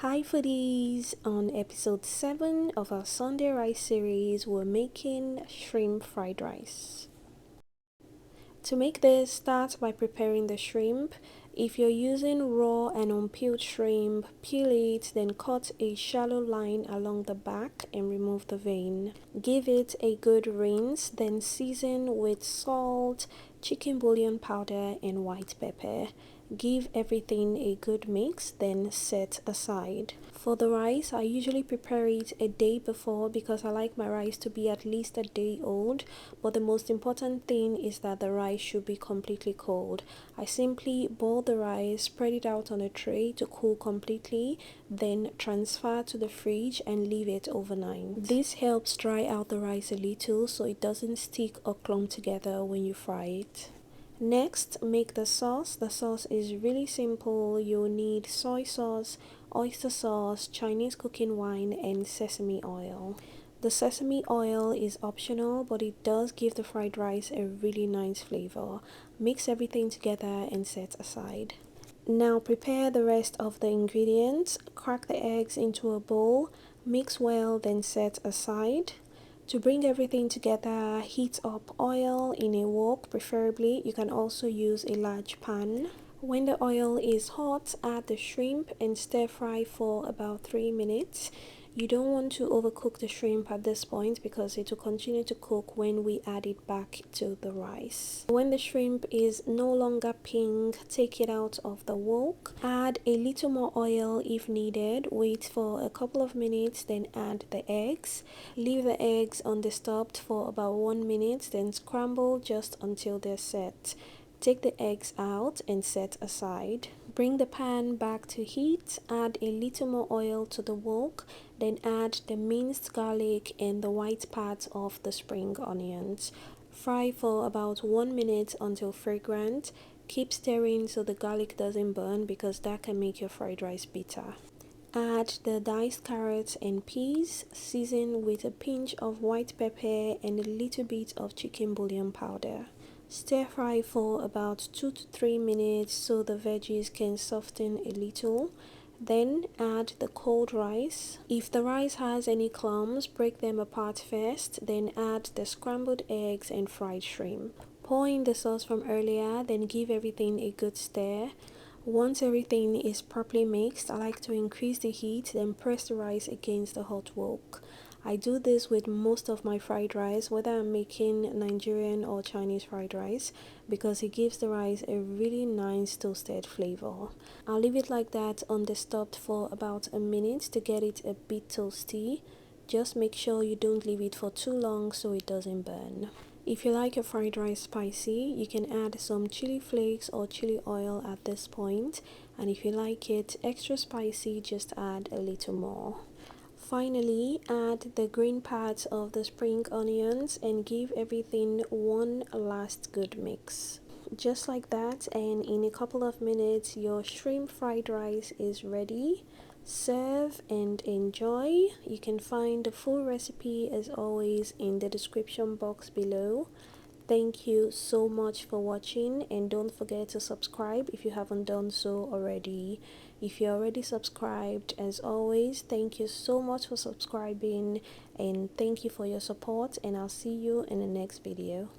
Hi foodies! On episode 7 of our Sunday rice series, we're making shrimp fried rice. To make this, start by preparing the shrimp. If you're using raw and unpeeled shrimp, peel it, then cut a shallow line along the back and remove the vein. Give it a good rinse, then season with salt, chicken bouillon powder, and white pepper. Give everything a good mix, then set aside. For the rice, I usually prepare it a day before because I like my rice to be at least a day old, but the most important thing is that the rice should be completely cold. I simply boil the rice, spread it out on a tray to cool completely, then transfer to the fridge and leave it overnight. This helps dry out the rice a little so it doesn't stick or clump together when you fry it. Next, make the sauce. The sauce is really simple. You'll need soy sauce, oyster sauce, Chinese cooking wine, and sesame oil. The sesame oil is optional, but it does give the fried rice a really nice flavor. Mix everything together and set aside. Now prepare the rest of the ingredients. Crack the eggs into a bowl, mix well, then set aside. To bring everything together, heat up oil in a wok preferably. You can also use a large pan. When the oil is hot, add the shrimp and stir fry for about 3 minutes. You don't want to overcook the shrimp at this point because it will continue to cook when we add it back to the rice. When the shrimp is no longer pink, take it out of the wok. Add a little more oil if needed. Wait for a couple of minutes, then add the eggs. Leave the eggs undisturbed for about 1 minute, then scramble just until they're set. Take the eggs out and set aside. Bring the pan back to heat, add a little more oil to the wok, then add the minced garlic and the white part of the spring onions. Fry for about 1 minute until fragrant. Keep stirring so the garlic doesn't burn because that can make your fried rice bitter. Add the diced carrots and peas, season with a pinch of white pepper and a little bit of chicken bouillon powder. Stir fry for about 2 to 3 minutes so the veggies can soften a little. Then add the cold rice. If the rice has any clumps, break them apart first, then add the scrambled eggs and fried shrimp. Pour in the sauce from earlier, then give everything a good stir. Once everything is properly mixed, I like to increase the heat, then press the rice against the hot wok. I do this with most of my fried rice, whether I'm making Nigerian or Chinese fried rice, because it gives the rice a really nice toasted flavor. I'll leave it like that undisturbed for about a minute to get it a bit toasty. Just make sure you don't leave it for too long so it doesn't burn. If you like your fried rice spicy, you can add some chili flakes or chili oil at this point, and if you like it extra spicy, just add a little more. Finally, add the green parts of the spring onions and give everything one last good mix. Just like that, and in a couple of minutes, your shrimp fried rice is ready. Serve and enjoy. You can find the full recipe as always in the description box below. Thank you so much for watching, and don't forget to subscribe if you haven't done so already. If you're already subscribed, as always, thank you so much for subscribing and thank you for your support, and I'll see you in the next video.